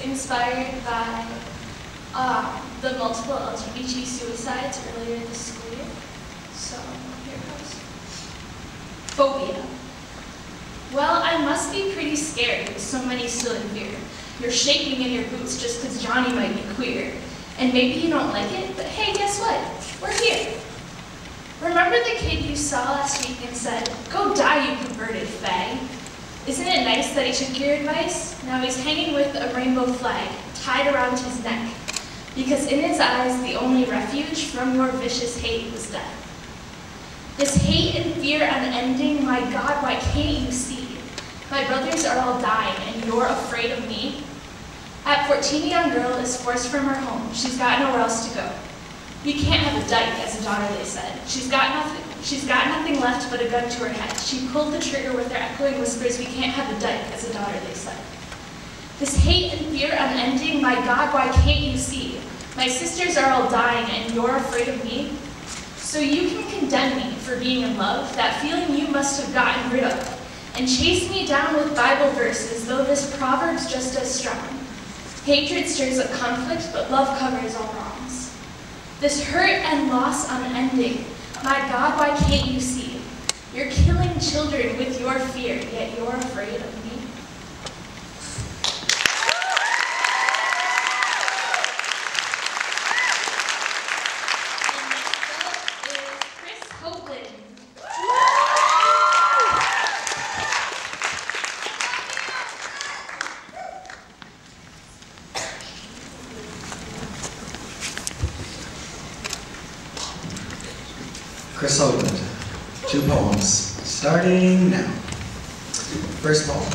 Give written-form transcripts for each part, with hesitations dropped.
inspired by the multiple LGBT suicides earlier this school year. So here it goes. Phobia. Well, I must be pretty scared with so many still in fear. You're shaking in your boots just because Johnny might be queer. And maybe you don't like it, but hey, guess what? We're here. Remember the kid you saw last week and said, "Go die, you perverted fag"? Isn't it nice that he took your advice? Now he's hanging with a rainbow flag tied around his neck. Because in his eyes, the only refuge from your vicious hate was death. This hate and fear unending, my God, why can't you see? My brothers are all dying and you're afraid of me? At 14, a young girl is forced from her home. She's got nowhere else to go. You can't have a dyke as a daughter, they said. She's got nothing left but a gun to her head. She pulled the trigger with their echoing whispers, we can't have a dyke as a daughter, they said. This hate and fear unending, my God, why can't you see? My sisters are all dying and you're afraid of me? So you can condemn me for being in love, that feeling you must have gotten rid of, and chase me down with Bible verses, though this proverb's just as strong. Hatred stirs up conflict, but love covers all wrongs. This hurt and loss unending, my God, why can't you see? You're killing children with your fear, yet you're afraid of me. Chris Hoagland, 2 poems, starting now. First poem,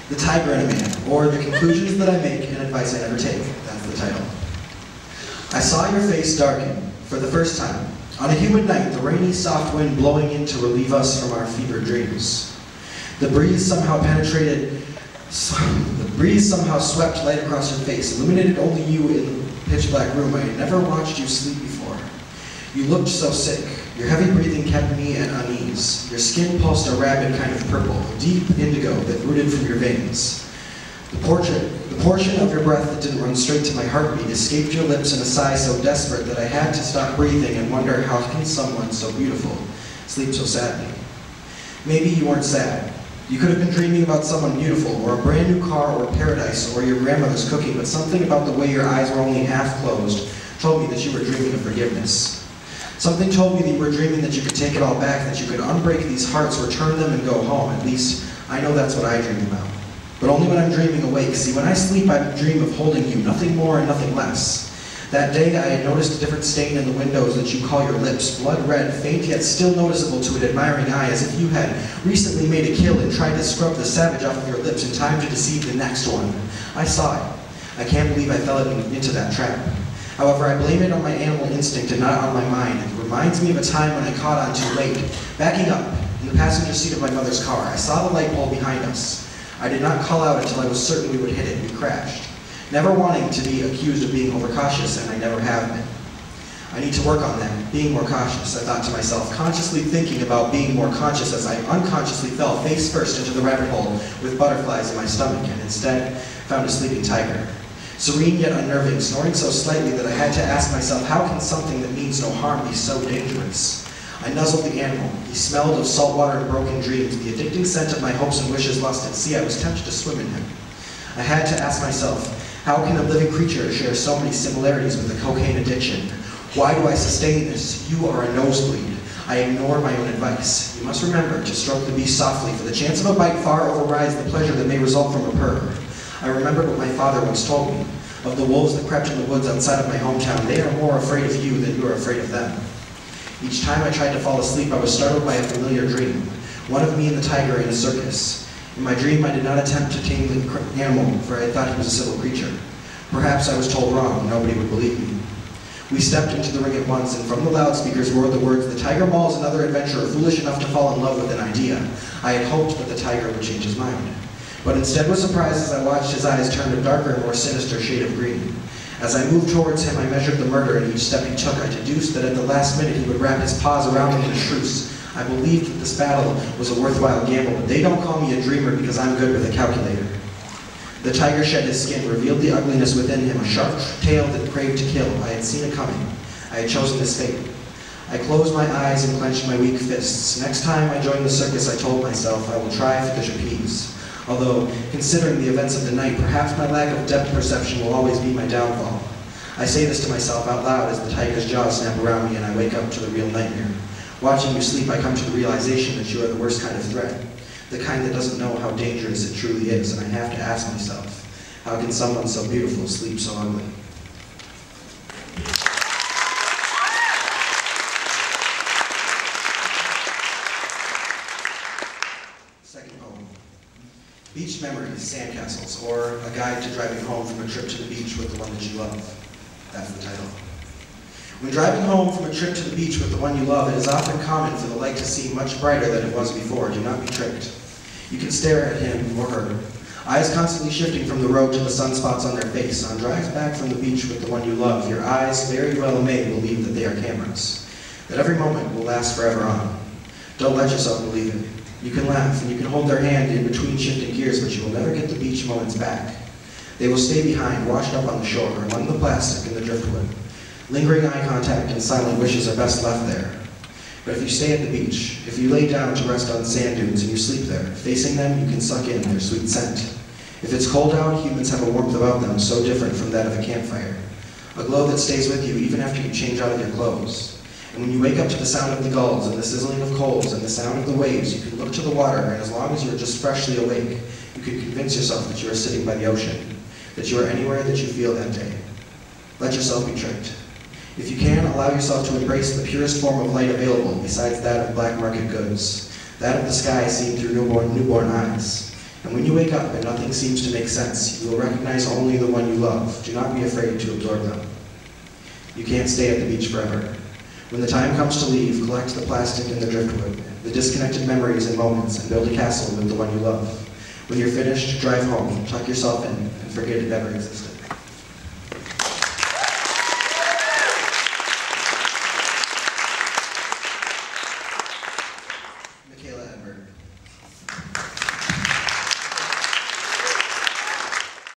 The Tiger and a Man, or The Conclusions That I Make and Advice I Never Take, that's the title. I saw your face darken, for the first time, on a humid night, the rainy soft wind blowing in to relieve us from our fevered dreams. The breeze somehow swept light across your face, illuminated only you in the pitch black room. I had never watched you sleep before. You looked so sick. Your heavy breathing kept me at unease. Your skin pulsed a rabid kind of purple, deep indigo that rooted from your veins. The portion of your breath that didn't run straight to my heartbeat escaped your lips in a sigh so desperate that I had to stop breathing and wonder, how can someone so beautiful sleep so sadly? Maybe you weren't sad. You could have been dreaming about someone beautiful, or a brand new car, or paradise, or your grandmother's cooking, but something about the way your eyes were only half closed told me that you were dreaming of forgiveness. Something told me that you were dreaming that you could take it all back, that you could unbreak these hearts, return them, and go home. At least, I know that's what I dream about. But only when I'm dreaming awake. See, when I sleep, I dream of holding you, nothing more and nothing less. That day, I had noticed a different stain in the windows that you call your lips, blood red, faint yet still noticeable to an admiring eye, as if you had recently made a kill and tried to scrub the savage off of your lips in time to deceive the next one. I saw it. I can't believe I fell into that trap. However, I blame it on my animal instinct and not on my mind. It reminds me of a time when I caught on too late. Backing up, in the passenger seat of my mother's car, I saw the light pole behind us. I did not call out until I was certain we would hit it. We crashed. Never wanting to be accused of being overcautious, and I never have been. I need to work on that, being more cautious, I thought to myself, consciously thinking about being more conscious as I unconsciously fell face first into the rabbit hole with butterflies in my stomach, and instead found a sleeping tiger. Serene yet unnerving, snoring so slightly that I had to ask myself, how can something that means no harm be so dangerous? I nuzzled the animal. He smelled of salt water and broken dreams, the addicting scent of my hopes and wishes lost at sea. I was tempted to swim in him. I had to ask myself, how can a living creature share so many similarities with a cocaine addiction? Why do I sustain this? You are a nosebleed. I ignore my own advice. You must remember to stroke the beast softly, for the chance of a bite far overrides the pleasure that may result from a purr. I remembered what my father once told me, of the wolves that crept in the woods outside of my hometown. They are more afraid of you than you are afraid of them. Each time I tried to fall asleep, I was startled by a familiar dream, one of me and the tiger in a circus. In my dream, I did not attempt to tame the animal, for I thought he was a civil creature. Perhaps I was told wrong, nobody would believe me. We stepped into the ring at once, and from the loudspeakers roared the words, "The tiger mauls another adventurer foolish enough to fall in love with an idea." I had hoped that the tiger would change his mind, but instead was surprised as I watched his eyes turn a darker and more sinister shade of green. As I moved towards him, I measured the murder in each step he took. I deduced that at the last minute he would wrap his paws around me in a truce. I believed that this battle was a worthwhile gamble, but they don't call me a dreamer because I'm good with a calculator. The tiger shed his skin, revealed the ugliness within him, a sharp tail that craved to kill. I had seen it coming. I had chosen this fate. I closed my eyes and clenched my weak fists. Next time I joined the circus, I told myself I will try for the trapeze. Although, considering the events of the night, perhaps my lack of depth perception will always be my downfall. I say this to myself out loud as the tiger's jaws snap around me and I wake up to the real nightmare. Watching you sleep, I come to the realization that you are the worst kind of threat. The kind that doesn't know how dangerous it truly is, and I have to ask myself, how can someone so beautiful sleep so ugly? Second poem. Beach Memories, Sandcastles, or A Guide to Driving Home from a Trip to the Beach with the One That You Love. That's the title. When driving home from a trip to the beach with the one you love, it is often common for the light to seem much brighter than it was before. Do not be tricked. You can stare at him or her, eyes constantly shifting from the road to the sunspots on their face. On drives back from the beach with the one you love, your eyes very well may believe that they are cameras, that every moment will last forever on. Don't let yourself believe it. You can laugh and you can hold their hand in between shifting gears, but you will never get the beach moments back. They will stay behind, washed up on the shore, among the plastic and the driftwood. Lingering eye contact and silent wishes are best left there. But if you stay at the beach, if you lay down to rest on sand dunes and you sleep there, facing them, you can suck in their sweet scent. If it's cold out, humans have a warmth about them so different from that of a campfire. A glow that stays with you even after you change out of your clothes. And when you wake up to the sound of the gulls and the sizzling of coals and the sound of the waves, you can look to the water, and as long as you are just freshly awake, you can convince yourself that you are sitting by the ocean, that you are anywhere that you feel that day. Let yourself be tricked. If you can, allow yourself to embrace the purest form of light available, besides that of black market goods, that of the sky seen through newborn eyes. And when you wake up and nothing seems to make sense, you will recognize only the one you love. Do not be afraid to absorb them. You can't stay at the beach forever. When the time comes to leave, collect the plastic and the driftwood, the disconnected memories and moments, and build a castle with the one you love. When you're finished, drive home, tuck yourself in, and forget it ever existed.